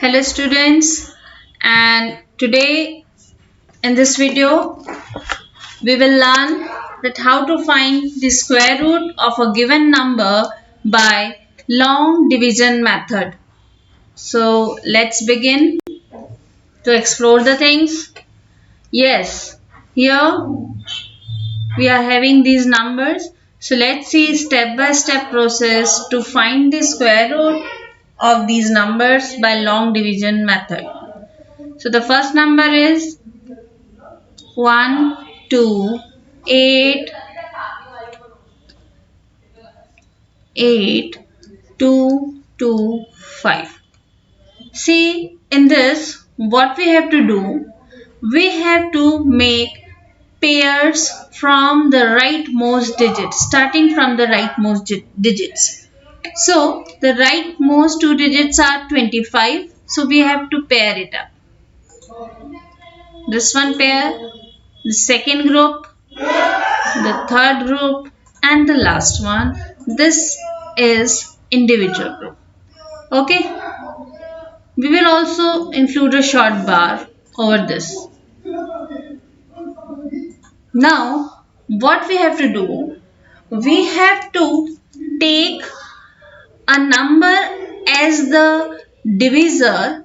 Hello students, and today in this video we will learn that how to find the square root of a given number by long division method. So let's begin to explore the things. Yes, here we are having these numbers. So let's see step by step process to find the square root of these numbers by long division method. So the first number is 1, 2, 8, 8, 2, 2, 5. See, in this, what we have to do, we have to make pairs from the rightmost digits, starting from the rightmost digits. So, the rightmost two digits are 25, so we have to pair it up. This one pair, the second group, the third group, and the last one. This is individual group. Okay, we will also include a short bar over this. Now what we have to do, we have to take a number as the divisor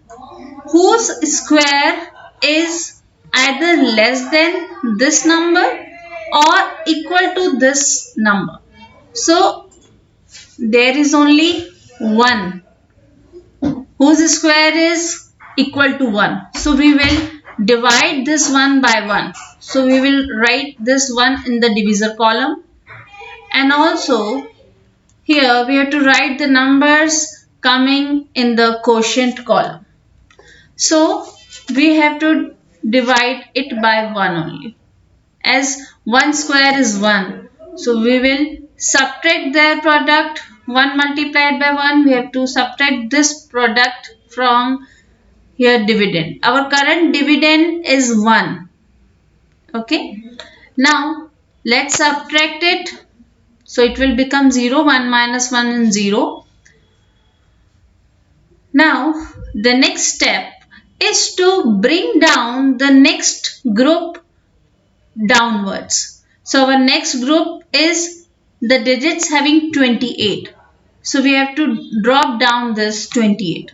whose square is either less than this number or equal to this number. So there is only one whose square is equal to 1. So we will divide this 1 by 1. So we will write this 1 in the divisor column, and also here we have to write the numbers coming in the quotient column. So we have to divide it by 1 only, as 1 square is 1. So we will subtract their product. 1 multiplied by 1, we have to subtract this product from here dividend. Our current dividend is 1. Okay. Now let's subtract it. So it will become 0. 1 minus 1 is 0. Now the next step is to bring down the next group downwards. So our next group is the digits having 28. So we have to drop down this 28.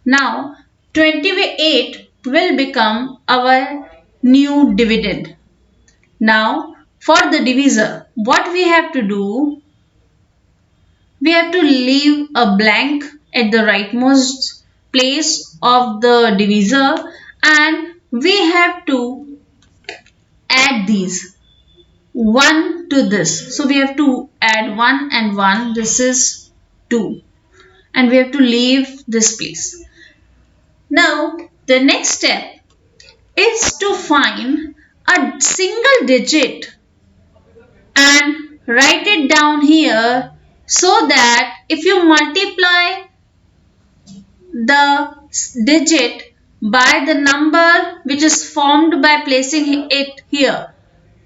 Now 28 will become our new dividend. Now for the divisor, what we have to do, we have to leave a blank at the rightmost place of the divisor, and we have to add these 1 to this. So we have to add 1 and 1. This is 2. And we have to leave this place. Now the next step is to find a single digit and write it down here, so that if you multiply the digit by the number which is formed by placing it here,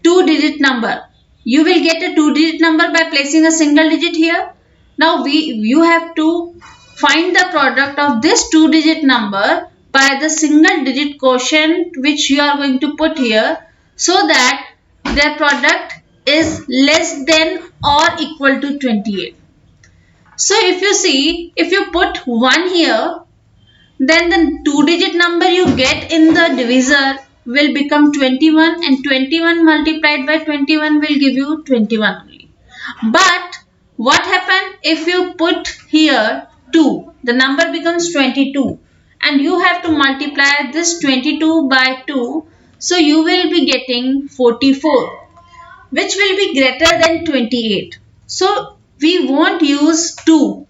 2-digit number, you will get a 2-digit number by placing a single digit here. Now you have to find the product of this 2-digit number by the single digit quotient which you are going to put here, so that their product is less than or equal to 28. So if you see, if you put 1 here, then the 2-digit number you get in the divisor will become 21, and 21 multiplied by 21 will give you 21 only. But what happens if you put here 2? The number becomes 22, and you have to multiply this 22 by 2. So you will be getting 44, which will be greater than 28. So we won't use 2.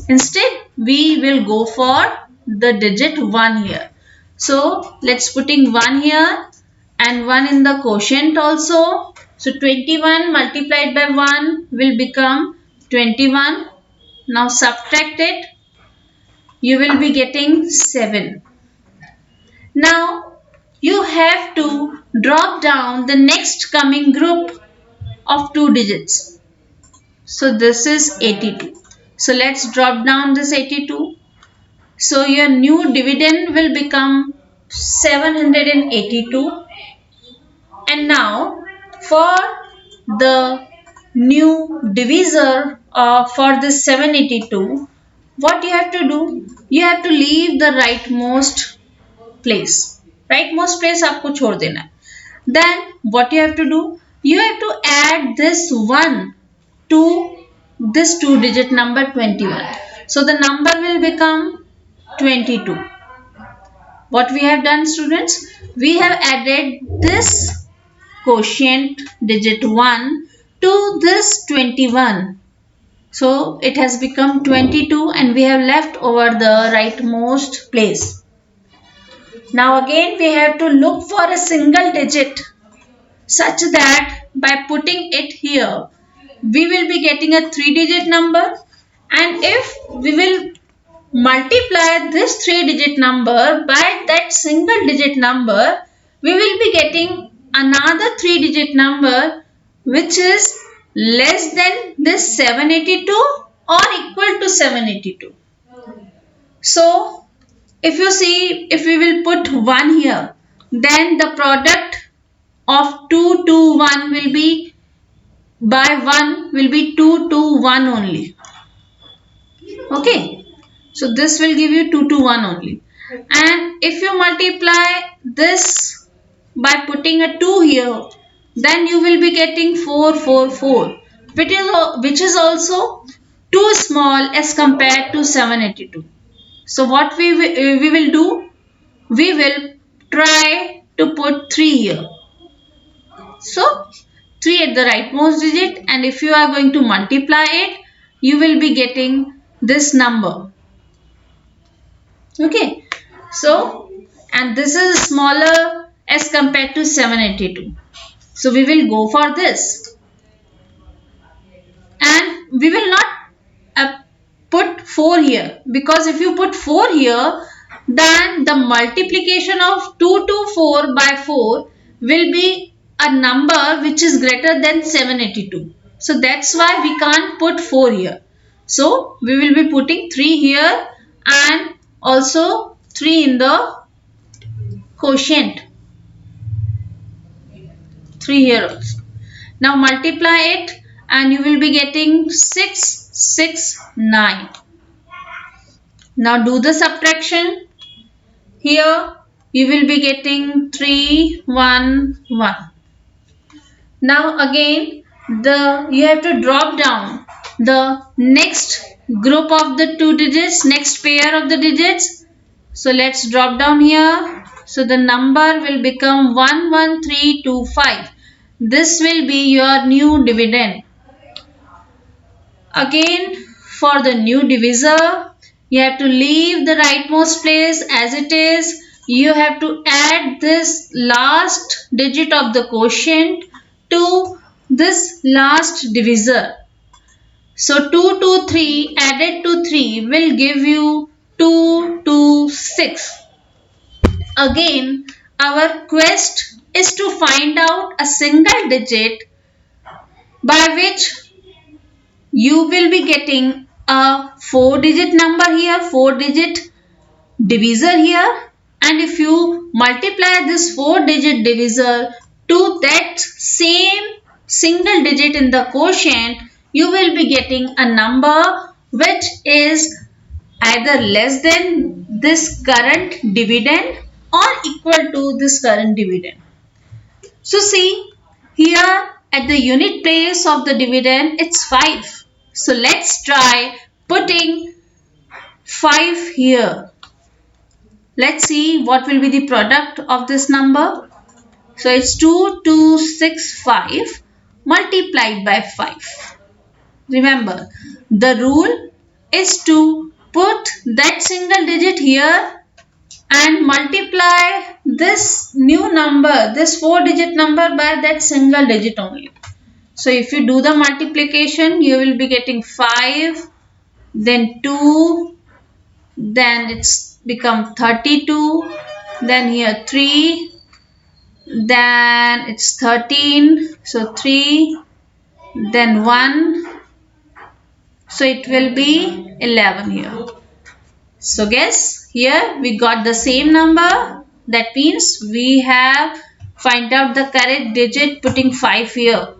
Instead, we will go for the digit 1 here. So let's putting 1 here and 1 in the quotient also. So 21 multiplied by 1 will become 21. Now subtract it. You will be getting 7. Now you have to drop down the next coming group of 2 digits. So this is 82. So let's drop down this 82. So your new dividend will become 782. And now for the new divisor for this 782, what you have to do? You have to leave the rightmost place. Rightmost place आपको छोड़ देना है. Then what you have to do? You have to add this 1 to this 2-digit number 21. So the number will become 22. What we have done, students? We have added this quotient digit 1 to this 21. So it has become 22 and we have left over the rightmost place. Now again we have to look for a single digit such that by putting it here we will be getting a 3-digit number, and if we will multiply this 3-digit number by that single digit number, we will be getting another 3-digit number which is less than this 782 or equal to 782. So if you see, if we will put 1 here, then the product of 2 to 1 will be, by 1 will be 2 to 1 only. Okay. So this will give you 2 to 1 only. And if you multiply this by putting a 2 here, then you will be getting 444, which is also too small as compared to 782. So what we will do? We will try to put 3 here. So 3 at the rightmost digit, and if you are going to multiply it, you will be getting this number. Okay. So, and this is smaller as compared to 782. So we will go for this. And we will not put 4 here, because if you put 4 here, then the multiplication of 2 to 4 by 4 will be a number which is greater than 782. So that's why we can't put 4 here. So we will be putting 3 here and also 3 in the quotient. 3 here also. Now multiply it and you will be getting 669. Now do the subtraction. Here you will be getting 311. Now again you have to drop down the next group of the 2 digits, next pair of the digits. So let's drop down here. So the number will become 11325. This will be your new dividend. Again, for the new divisor, you have to leave the rightmost place as it is. You have to add this last digit of the quotient to this last divisor. So 2 to 3 added to 3 will give you 2 to 6. Again, our quest is to find out a single digit by which you will be getting a 4-digit number here, 4-digit divisor here, and if you multiply this 4-digit divisor to that same single digit in the quotient, you will be getting a number which is either less than this current dividend or equal to this current dividend. So see, here at the unit place of the dividend, it's 5. So let's try putting 5 here. Let's see what will be the product of this number. So it's 2265 multiplied by 5. Remember, the rule is to put that single digit here and multiply this new number, this 4-digit number, by that single digit only. So if you do the multiplication, you will be getting 5, then 2, then it's become 32, then here 3, then it's 13, so 3, then 1, so it will be 11 here. So guess, here we got the same number. That means we have find out the correct digit putting 5 here.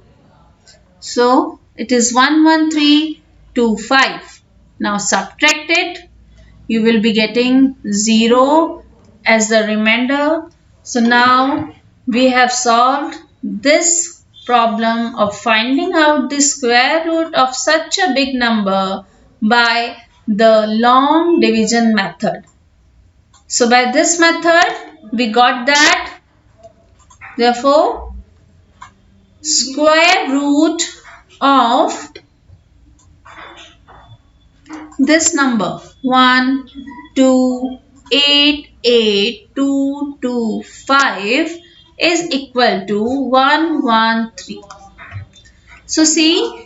So it is 11325. Now subtract it. You will be getting 0 as the remainder. So now we have solved this problem of finding out the square root of such a big number by the long division method. So by this method we got that, therefore square root of this number 1, 2, 8, 8, 2, 2, 5 is equal to 113. So see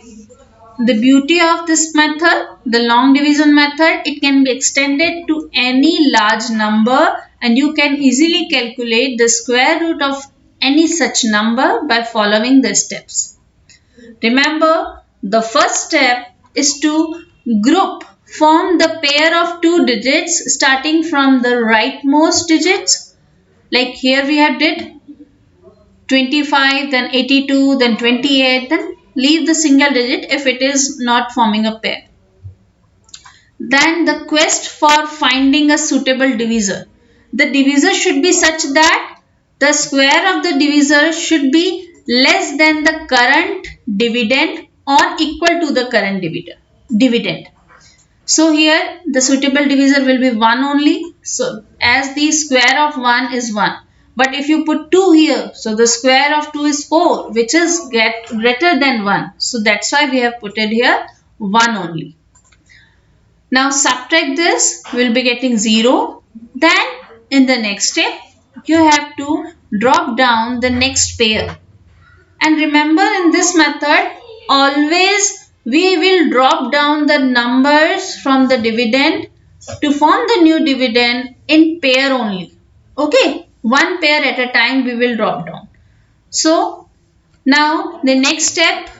the beauty of this method, the long division method, it can be extended to any large number and you can easily calculate the square root of any such number by following the steps. Remember, the first step is to form the pair of two digits starting from the rightmost digits. Like here we have did 25, then 82, then 28, then leave the single digit if it is not forming a pair. Then the quest for finding a suitable divisor. The divisor should be such that the square of the divisor should be less than the current dividend or equal to the current dividend. So here the suitable divisor will be 1 only. So as the square of 1 is 1. But if you put 2 here, so the square of 2 is 4, which is greater than 1. So that's why we have put it here 1 only. Now subtract this, we will be getting 0. Then in the next step, you have to drop down the next pair. And remember, in this method, always we will drop down the numbers from the dividend to form the new dividend in pair only. Okay, one pair at a time we will drop down. So now the next step,